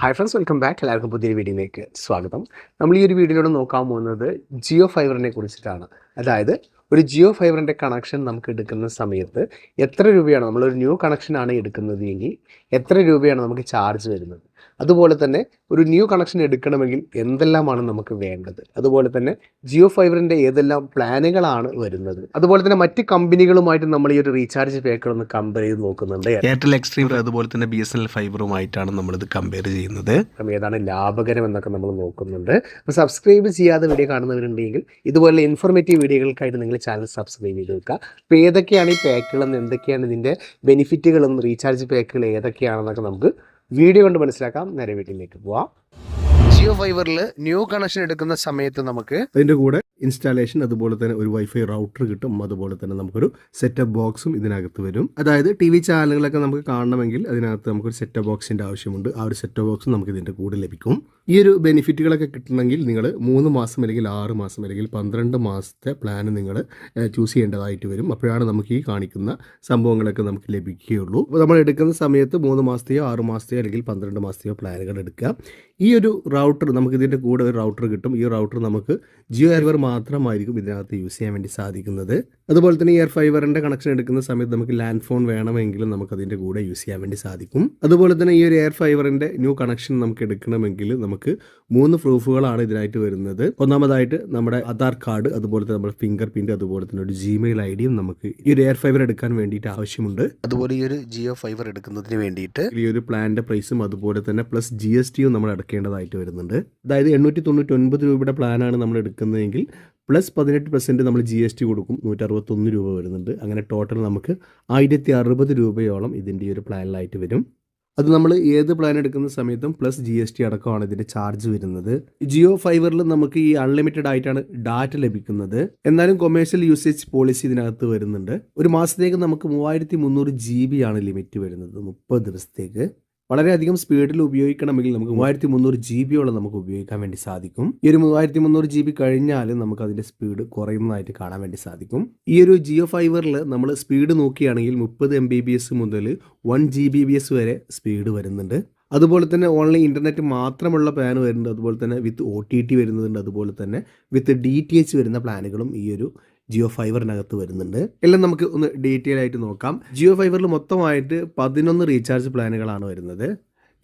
Hi friends, welcome back. എല്ലാവർക്കും പുതിയൊരു വീഡിയോയിലേക്ക് സ്വാഗതം. നമ്മൾ ഈ ഒരു വീഡിയോയിലൂടെ നോക്കാൻ പോകുന്നത് ജിയോ ഫൈബറിനെ കുറിച്ചിട്ടാണ്. അതായത് ഒരു ജിയോ ഫൈബറിൻ്റെ കണക്ഷൻ നമുക്ക് എടുക്കുന്ന സമയത്ത് എത്ര രൂപയാണ്, നമ്മളൊരു ന്യൂ കണക്ഷനാണ് എടുക്കുന്നത് എങ്കിൽ എത്ര രൂപയാണ് നമുക്ക് ചാർജ് വരുന്നത്, അതുപോലെ തന്നെ ഒരു ന്യൂ കണക്ഷൻ എടുക്കണമെങ്കിൽ എന്തെല്ലാമാണ് നമുക്ക് വേണ്ടത്, അതുപോലെ തന്നെ ജിയോ ഫൈബറിൻ്റെ ഏതെല്ലാം പ്ലാനുകളാണ് വരുന്നത്, അതുപോലെ തന്നെ മറ്റ് കമ്പനികളുമായിട്ട് നമ്മൾ ഈ ഒരു റീചാർജ് പാക്കുകളൊന്ന് കമ്പയർ ചെയ്ത് നോക്കുന്നുണ്ട്. എയർടെൽ എക്സ്ട്രീം അതുപോലെ തന്നെ BSNL ഫൈബറുമായിട്ടാണ് നമ്മളിത് കമ്പയർ ചെയ്യുന്നത്. ഏതാണ് ലാഭകരം എന്നൊക്കെ നമ്മൾ നോക്കുന്നുണ്ട്. അപ്പോൾ സബ്സ്ക്രൈബ് ചെയ്യാതെ വീഡിയോ കാണുന്നവരുണ്ടെങ്കിൽ ഇതുപോലെ ഇൻഫോർമേറ്റീവ് വീഡിയോകൾക്കായിട്ട് നിങ്ങൾ ചാനൽ സബ്സ്ക്രൈബ് ചെയ്ത് വെക്കുക. അപ്പോൾ ഏതൊക്കെയാണ് ഈ പാക്കുകളെന്ന്, എന്തൊക്കെയാണ് ഇതിൻ്റെ ബെനിഫിറ്റുകളെന്ന്, റീചാർജ് പാക്കുകൾ ഏതൊക്കെയാണെന്നൊക്കെ നമുക്ക് വീഡിയോ കൊണ്ട് മനസ്സിലാക്കാം. നേരെ വീട്ടിലേക്ക് പോവാം. ജിയോ ഫൈബറിൽ ന്യൂ കണക്ഷൻ എടുക്കുന്ന സമയത്ത് നമുക്ക് അതിൻ്റെ കൂടെ ഇൻസ്റ്റാളേഷൻ, അതുപോലെ തന്നെ ഒരു വൈഫൈ റൗട്ടർ കിട്ടും. അതുപോലെ തന്നെ നമുക്കൊരു സെറ്റപ്പ് ബോക്സും ഇതിനകത്ത് വരും. അതായത് TV ചാനലുകളൊക്കെ നമുക്ക് കാണണമെങ്കിൽ അതിനകത്ത് നമുക്കൊരു സെറ്റപ്പ് ബോക്സിൻ്റെ ആവശ്യമുണ്ട്. ആ ഒരു സെറ്റപ്പ് ബോക്സും നമുക്ക് ഇതിൻ്റെ കൂടെ ലഭിക്കും. ഈ ഒരു ബെനിഫിറ്റുകളൊക്കെ കിട്ടണമെങ്കിൽ നിങ്ങൾ 3 മാസം അല്ലെങ്കിൽ 6 മാസം അല്ലെങ്കിൽ 12 മാസത്തെ പ്ലാൻ നിങ്ങൾ ചൂസ് ചെയ്യേണ്ടതായിട്ട് വരും. അപ്പോഴാണ് നമുക്ക് ഈ കാണിക്കുന്ന സംഭവങ്ങളൊക്കെ നമുക്ക് ലഭിക്കുകയുള്ളൂ. അപ്പോൾ നമ്മൾ എടുക്കുന്ന സമയത്ത് 3 മാസത്തെയോ 6 മാസത്തെയോ അല്ലെങ്കിൽ 12 മാസത്തെയോ പ്ലാനുകൾ എടുക്കുക. ഈ ഒരു റൗട്ടർ, നമുക്ക് ഇതിൻ്റെ കൂടെ ഒരു റൗട്ടർ കിട്ടും. ഈ റൗട്ടർ നമുക്ക് ജിയോ ഫൈബർ മാത്രമായിരിക്കും ഇതിനകത്ത് യൂസ് ചെയ്യാൻ വേണ്ടി സാധിക്കുന്നത്. അതുപോലെ തന്നെ എയർ ഫൈബറിൻ്റെ കണക്ഷൻ എടുക്കുന്ന സമയത്ത് നമുക്ക് ലാൻഡ് ഫോൺ വേണമെങ്കിലും നമുക്ക് അതിൻ്റെ കൂടെ യൂസ് ചെയ്യാൻ വേണ്ടി സാധിക്കും. അതുപോലെ തന്നെ ഈ ഒരു എയർ ഫൈബറിൻ്റെ ന്യൂ കണക്ഷൻ നമുക്ക് എടുക്കണമെങ്കിൽ നമുക്ക് 3 പ്രൂഫുകളാണ് ഇതിനായിട്ട് വരുന്നത്. ഒന്നാമതായിട്ട് നമ്മുടെ ആധാർ കാർഡ്, അതുപോലെ തന്നെ നമ്മുടെ ഫിംഗർ പ്രിന്റ്, അതുപോലെ തന്നെ ഒരു Gmail ID നമുക്ക് ഈ ഒരു എയർ ഫൈബർ എടുക്കാൻ വേണ്ടിയിട്ട് ആവശ്യമുണ്ട്. അതുപോലെ ഈ ഒരു ജിയോ ഫൈബർ എടുക്കുന്നതിന് വേണ്ടിയിട്ട് ഈ ഒരു പ്ലാനിൻ്റെ പ്രൈസും അതുപോലെ തന്നെ പ്ലസ് GST നമ്മൾ അടക്കേണ്ടതായിട്ട് വരുന്നുണ്ട്. അതായത് 899 രൂപയുടെ പ്ലാനാണ് നമ്മൾ എടുക്കുന്നതെങ്കിൽ പ്ലസ് 18% നമ്മൾ GST കൊടുക്കും. 161 രൂപ വരുന്നുണ്ട്. അങ്ങനെ ടോട്ടൽ നമുക്ക് 1060 രൂപയോളം ഇതിൻ്റെ ഈ ഒരു പ്ലാനിലായിട്ട് വരും. അത് നമ്മൾ ഏത് പ്ലാൻ എടുക്കുന്ന സമയത്തും പ്ലസ് GST അടക്കമാണ് ഇതിൻ്റെ ചാർജ് വരുന്നത്. ജിയോ ഫൈബറിൽ നമുക്ക് ഈ അൺലിമിറ്റഡ് ആയിട്ടാണ് ഡാറ്റ ലഭിക്കുന്നത്. എന്നാലും കൊമേഴ്ഷ്യൽ യൂസേജ് പോളിസി ഇതിനകത്ത് വരുന്നുണ്ട്. ഒരു മാസത്തേക്ക് നമുക്ക് 3300 GB ആണ് ലിമിറ്റ് വരുന്നത്, 30 ദിവസത്തേക്ക്. വളരെയധികം സ്പീഡിൽ ഉപയോഗിക്കണമെങ്കിൽ നമുക്ക് 3300 GB നമുക്ക് ഉപയോഗിക്കാൻ വേണ്ടി സാധിക്കും. ഈ ഒരു 3300 GB കഴിഞ്ഞാൽ നമുക്ക് അതിൻ്റെ സ്പീഡ് കുറയുന്നതായിട്ട് കാണാൻ വേണ്ടി സാധിക്കും. ഈ ഒരു ജിയോ ഫൈബറിൽ നമ്മൾ സ്പീഡ് നോക്കുകയാണെങ്കിൽ 30 MBPS മുതൽ 1 GBPS വരെ സ്പീഡ് വരുന്നുണ്ട്. അതുപോലെ തന്നെ ഓൺലൈൻ ഇൻ്റർനെറ്റ് മാത്രമുള്ള പ്ലാൻ വരുന്നുണ്ട്. അതുപോലെ തന്നെ വിത്ത് OTT വരുന്നുണ്ട്. അതുപോലെ തന്നെ വിത്ത് DTH വരുന്ന പ്ലാനുകളും ഈ ഒരു ജിയോ ഫൈബറിനകത്ത് വരുന്നുണ്ട്. എല്ലാം നമുക്ക് ഒന്ന് ഡീറ്റെയിൽ ആയിട്ട് നോക്കാം. ജിയോ ഫൈബറിൽ മൊത്തമായിട്ട് 11 റീചാർജ് പ്ലാനുകളാണ് വരുന്നത്.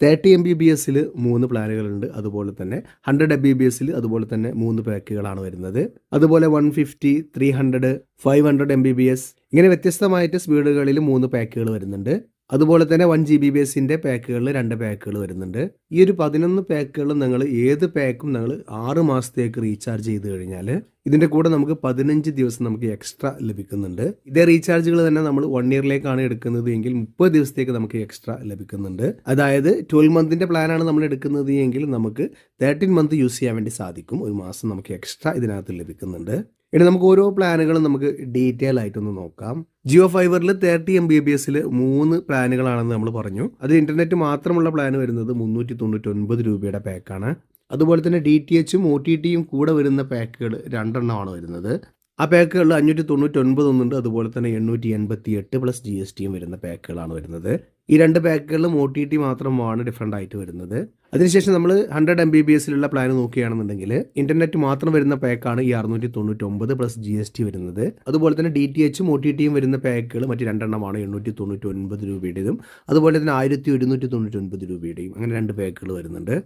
30 MBPS 3 പ്ലാനുകളുണ്ട്. അതുപോലെ തന്നെ 100 MBPS അതുപോലെ തന്നെ 3 പാക്കുകളാണ് വരുന്നത്. അതുപോലെ 150, 300, 500 MBPS ഇങ്ങനെ വ്യത്യസ്തമായിട്ട് സ്പീഡുകളിൽ 3 പാക്കുകൾ വരുന്നുണ്ട്. അതുപോലെ തന്നെ 1 GBPS പാക്കുകളിൽ 2 പാക്കുകൾ വരുന്നുണ്ട്. ഈ ഒരു 11 പാക്കുകളും നിങ്ങൾ ഏത് പാക്കും നിങ്ങൾ 6 മാസത്തേക്ക് റീചാർജ് ചെയ്ത് കഴിഞ്ഞാൽ ഇതിൻ്റെ കൂടെ നമുക്ക് 15 ദിവസം നമുക്ക് എക്സ്ട്രാ ലഭിക്കുന്നുണ്ട്. ഇതേ റീചാർജുകൾ തന്നെ നമ്മൾ 1 ഇയറിലേക്കാണ് എടുക്കുന്നത് എങ്കിൽ 30 ദിവസത്തേക്ക് നമുക്ക് എക്സ്ട്രാ ലഭിക്കുന്നുണ്ട്. അതായത് 12 മന്തിൻ്റെ പ്ലാനാണ് നമ്മൾ എടുക്കുന്നത് എങ്കിൽ നമുക്ക് 13 മന്ത് യൂസ് ചെയ്യാൻ വേണ്ടി സാധിക്കും. ഒരു മാസം നമുക്ക് എക്സ്ട്രാ ഇതിനകത്ത് ലഭിക്കുന്നുണ്ട്. ഇനി നമുക്ക് ഓരോ പ്ലാനുകളും നമുക്ക് ഡീറ്റെയിൽ ആയിട്ടൊന്ന് നോക്കാം. ജിയോ ഫൈബറിൽ 30 MBPS 3 പ്ലാനുകളാണെന്ന് നമ്മൾ പറഞ്ഞു. അതിൽ ഇൻ്റർനെറ്റ് മാത്രമുള്ള പ്ലാൻ വരുന്നത് 399 രൂപയുടെ പാക്കാണ്. അതുപോലെ തന്നെ DTHും OTTയും കൂടെ വരുന്ന പാക്കുകൾ 2 എണ്ണമാണ് വരുന്നത്. ആ പാക്കുകളിൽ 599 ഒന്നുണ്ട്. അതുപോലെ തന്നെ 888 പ്ലസ് GSTയും വരുന്ന പാക്കുകളാണ് വരുന്നത്. ഈ 2 പാക്കുകളിലും OTT മാത്രമാണ് ഡിഫറൻ്റ് ആയിട്ട് വരുന്നത്. അതിനുശേഷം നമ്മൾ 100 MBPS പ്ലാൻ നോക്കുകയാണെന്നുണ്ടെങ്കിൽ ഇൻ്റർനെറ്റ് മാത്രം വരുന്ന പാക്കാണ് ഈ 699 പ്ലസ് GST വരുന്നത്. അതുപോലെ തന്നെ DTHും OTTയും വരുന്ന പാക്കുകൾ മറ്റ് 2 എണ്ണമാണ് 899 രൂപയുടേതും അതുപോലെ തന്നെ 1199 രൂപയുടെയും. അങ്ങനെ 2 പാക്കുകൾ വരുന്നുണ്ട്.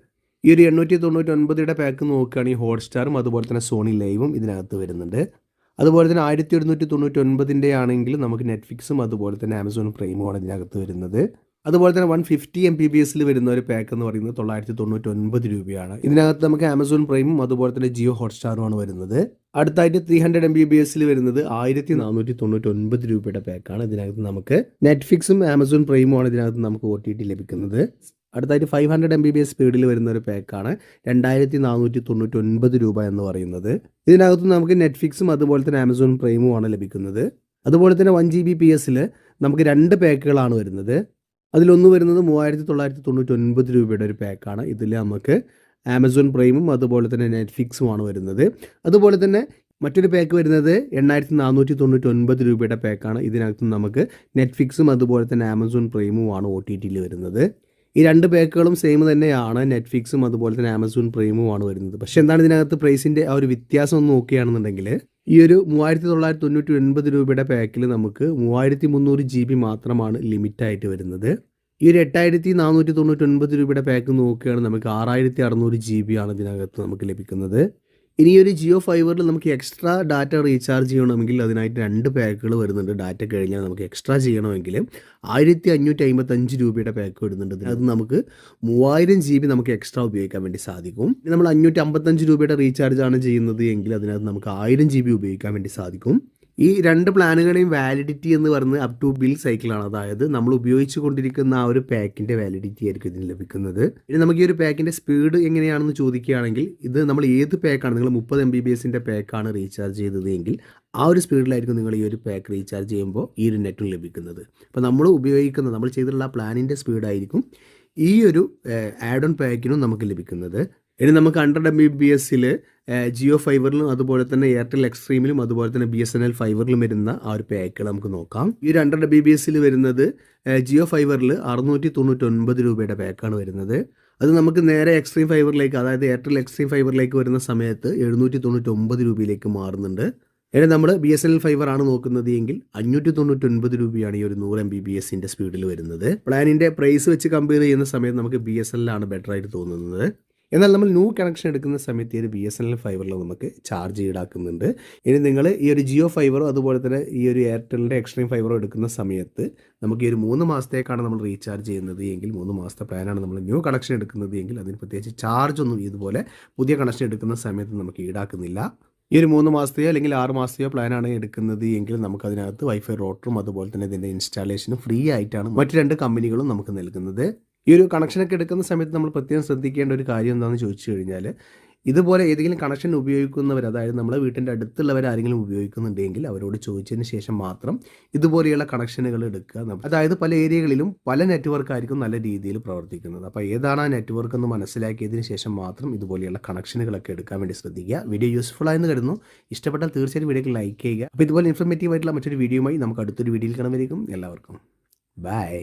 ഈ ഒരു 899 പാക്ക് നോക്കുകയാണെങ്കിൽ ഹോട്ട്സ്റ്റാറും അതുപോലെ തന്നെ സോണി ലൈവും ഇതിനകത്ത് വരുന്നുണ്ട്. അതുപോലെ തന്നെ 1199 ആണെങ്കിൽ നമുക്ക് നെറ്റ്ഫ്ലിക്സും അതുപോലെ തന്നെ ആമസോൺ പ്രൈമുമാണ് ഇതിനകത്ത് വരുന്നത്. അതുപോലെ തന്നെ 150 MBPS വരുന്ന ഒരു പാക്ക് എന്ന് പറയുന്നത് 999 രൂപയാണ്. ഇതിനകത്ത് നമുക്ക് ആമസോൺ പ്രൈമും അതുപോലെ തന്നെ ജിയോ ഹോട്ട്സ്റ്റാറുമാണ് വരുന്നത്. അടുത്തായിട്ട് 300 MBPS വരുന്നത് 1499 രൂപയുടെ പാക്കാണ്. ഇതിനകത്ത് നമുക്ക് നെറ്റ്ഫ്ലിക്സും ആമസോൺ പ്രൈമുമാണ് ഇതിനകത്ത് നമുക്ക് OTT ലഭിക്കുന്നത്. അടുത്തായിട്ട് 500 MBPS സ്പീഡിൽ വരുന്ന ഒരു പാക്കാണ് 2499 രൂപ എന്ന് പറയുന്നത്. ഇതിനകത്ത് നമുക്ക് നെറ്റ്ഫ്ലിക്സും അതുപോലെ തന്നെ ആമസോൺ പ്രൈമുമാണ് ലഭിക്കുന്നത്. അതുപോലെ തന്നെ 1 GBPS നമുക്ക് 2 പാക്കുകളാണ് വരുന്നത്. അതിലൊന്ന് വരുന്നത് 3999 രൂപയുടെ ഒരു പാക്കാണ്. ഇതിൽ നമുക്ക് ആമസോൺ പ്രൈമും അതുപോലെ തന്നെ നെറ്റ്ഫ്ലിക്സുമാണ് വരുന്നത്. അതുപോലെ തന്നെ മറ്റൊരു പാക്ക് വരുന്നത് 8499 രൂപയുടെ പാക്കാണ്. ഇതിനകത്ത് നമുക്ക് നെറ്റ്ഫ്ലിക്സും അതുപോലെ തന്നെ ആമസോൺ പ്രൈമുമാണ് OTTയിൽ വരുന്നത്. ഈ 2 പാക്കുകളും സെയിം തന്നെയാണ്. നെറ്റ്ഫ്ലിക്സും അതുപോലെ തന്നെ ആമസോൺ പ്രൈമുമാണ് വരുന്നത്. പക്ഷേ എന്താണ് ഇതിനകത്ത് പ്രൈസിൻ്റെ ആ ഒരു വ്യത്യാസം ഒന്ന് നോക്കുകയാണെന്നുണ്ടെങ്കിൽ ഈ ഒരു 3999 രൂപയുടെ പാക്കിൽ നമുക്ക് 3300 GB മാത്രമാണ് ലിമിറ്റായിട്ട് വരുന്നത്. ഈ ഒരു 8499 രൂപയുടെ പാക്ക് നോക്കുകയാണെങ്കിൽ നമുക്ക് 6600 GB ആണ് ഇതിനകത്ത് നമുക്ക് ലഭിക്കുന്നത്. ഇനി ഒരു ജിയോ ഫൈബറിൽ നമുക്ക് എക്സ്ട്രാ ഡാറ്റ റീചാർജ് ചെയ്യണമെങ്കിൽ അതിനായിട്ട് 2 പാക്കുകൾ വരുന്നുണ്ട്. ഡാറ്റ കഴിഞ്ഞാൽ നമുക്ക് എക്സ്ട്രാ ചെയ്യണമെങ്കിൽ 1555 രൂപയുടെ പാക്ക് വരുന്നുണ്ട്. അത് നമുക്ക് 3000 GB നമുക്ക് എക്സ്ട്രാ ഉപയോഗിക്കാൻ വേണ്ടി സാധിക്കും. ഇനി നമ്മൾ 555 രൂപയുടെ റീചാർജ് ആണ് ചെയ്യുന്നത് എങ്കിൽ അതിനകത്ത് നമുക്ക് 1000 GB ഉപയോഗിക്കാൻ വേണ്ടി സാധിക്കും. ഈ 2 പ്ലാനുകളുടെയും വാലിഡിറ്റി എന്ന് പറയുന്നത് അപ് ടു ബിൽ സൈക്കിളാണ്. അതായത് നമ്മൾ ഉപയോഗിച്ചു കൊണ്ടിരിക്കുന്ന ആ ഒരു പാക്കിൻ്റെ വാലിഡിറ്റി ആയിരിക്കും ഇതിന് ലഭിക്കുന്നത്. ഇനി നമുക്ക് ഈ ഒരു പാക്കിൻ്റെ സ്പീഡ് എങ്ങനെയാണെന്ന് ചോദിക്കുകയാണെങ്കിൽ ഇത് നമ്മൾ ഏത് പാക്കാണ്, നിങ്ങൾ 30 MBPSൻ്റെ പാക്കാണ് റീചാർജ് ചെയ്തത് എങ്കിൽ ആ ഒരു സ്പീഡിലായിരിക്കും നിങ്ങൾ ഈ ഒരു പാക്ക് റീചാർജ് ചെയ്യുമ്പോൾ ഈ ഒരു നെറ്റും ലഭിക്കുന്നത്. അപ്പോൾ നമ്മൾ ചെയ്തിട്ടുള്ള പ്ലാനിൻ്റെ സ്പീഡായിരിക്കും ഈ ഒരു ആഡ് ഓൺ പാക്കിനും നമുക്ക് ലഭിക്കുന്നത്. ഇനി നമുക്ക് 100 MBPSൽ ജിയോ ഫൈബറിലും അതുപോലെ തന്നെ എയർടെൽ എക്സ്ട്രീമിലും അതുപോലെ തന്നെ BSNL ഫൈബറിലും വരുന്ന ആ ഒരു പാക്കുകൾ നമുക്ക് നോക്കാം. ഈ 100 MBPSൽ വരുന്നത് ജിയോ ഫൈബറിൽ 699 രൂപയുടെ പാക്കാണ് വരുന്നത്. അത് നമുക്ക് നേരെ എക്സ്ട്രീം ഫൈബറിലേക്ക്, അതായത് എയർടെൽ എക്സ്ട്രീം ഫൈബറിലേക്ക് വരുന്ന സമയത്ത് 799 രൂപയിലേക്ക് മാറുന്നുണ്ട്. ഇനി നമ്മൾ BSNL ഫൈബർ ആണ് നോക്കുന്നത് എങ്കിൽ 599 രൂപയാണ് ഈ ഒരു 100 MBPSൻ്റെ സ്പീഡിൽ വരുന്നത്. പ്ലാനിൻ്റെ പ്രൈസ് വെച്ച് കമ്പയർ ചെയ്യുന്ന സമയത്ത് നമുക്ക് BSNL ആണ് ബെറ്റർ ആയിട്ട് തോന്നുന്നത്. എന്നാൽ നമ്മൾ ന്യൂ കണക്ഷൻ എടുക്കുന്ന സമയത്ത് ഈ ഒരു BSNL ഫൈബറിൽ നമുക്ക് ചാർജ് ഈടാക്കുന്നുണ്ട്. ഇനി നിങ്ങൾ ഈ ഒരു ജിയോ ഫൈബറോ അതുപോലെ തന്നെ ഈ ഒരു എയർടെലിൻ്റെ എക്സ്ട്രീം ഫൈബറോ എടുക്കുന്ന സമയത്ത് നമുക്ക് ഈ ഒരു 3 മാസത്തേക്കാണ് നമ്മൾ റീചാർജ് ചെയ്യുന്നത് എങ്കിൽ 3 മാസത്തെ പ്ലാനാണ് നമ്മൾ ന്യൂ കണക്ഷൻ എടുക്കുന്നത് എങ്കിൽ അതിന് പ്രത്യേകിച്ച് ചാർജ് ഒന്നും ഇതുപോലെ പുതിയ കണക്ഷൻ എടുക്കുന്ന സമയത്ത് നമുക്ക് ഈടാക്കുന്നില്ല. ഈ ഒരു 3 മാസത്തെയോ അല്ലെങ്കിൽ 6 മാസത്തെയോ പ്ലാനാണ് എടുക്കുന്നത് എങ്കിൽ നമുക്കതിനകത്ത് വൈഫൈ റോട്ടറും അതുപോലെ തന്നെ ഇതിൻ്റെ ഇൻസ്റ്റാളേഷനും ഫ്രീ ആയിട്ടാണ് മറ്റ് 2 കമ്പനികളും നമുക്ക് നൽകുന്നത്. ഈ ഒരു കണക്ഷനൊക്കെ എടുക്കുന്ന സമയത്ത് നമ്മൾ പ്രത്യേകം ശ്രദ്ധിക്കേണ്ട ഒരു കാര്യം എന്താണെന്ന് ചോദിച്ചു കഴിഞ്ഞാൽ ഇതുപോലെ ഏതെങ്കിലും കണക്ഷൻ ഉപയോഗിക്കുന്നവർ, അതായത് നമ്മളെ വീട്ടിൻ്റെ അടുത്തുള്ളവർ ആരെങ്കിലും ഉപയോഗിക്കുന്നുണ്ടെങ്കിൽ അവരോട് ചോദിച്ചതിന് ശേഷം മാത്രം ഇതുപോലെയുള്ള കണക്ഷനുകൾ എടുക്കുക. അതായത് പല ഏരിയകളിലും പല നെറ്റ്വർക്ക് ആയിരിക്കും നല്ല രീതിയിൽ പ്രവർത്തിക്കുന്നത്. അപ്പോൾ ഏതാണ് ആ നെറ്റ്വർക്ക് എന്ന് മനസ്സിലാക്കിയതിന് ശേഷം മാത്രം ഇതുപോലെയുള്ള കണക്ഷനുകളൊക്കെ എടുക്കാൻ വേണ്ടി ശ്രദ്ധിക്കുക. വീഡിയോ യൂസ്ഫുൾ ആയെന്ന് കരുതുന്നു. ഇഷ്ടപ്പെട്ടാൽ തീർച്ചയായും വീഡിയോക്ക് ലൈക്ക് ചെയ്യുക. അപ്പോൾ ഇതുപോലെ ഇൻഫർമേറ്റീവ് ആയിട്ടുള്ള മറ്റൊരു വീഡിയോയുമായി നമുക്ക് അടുത്തൊരു വീഡിയോയിൽ കാണുമായിരിക്കും. എല്ലാവർക്കും ബൈ.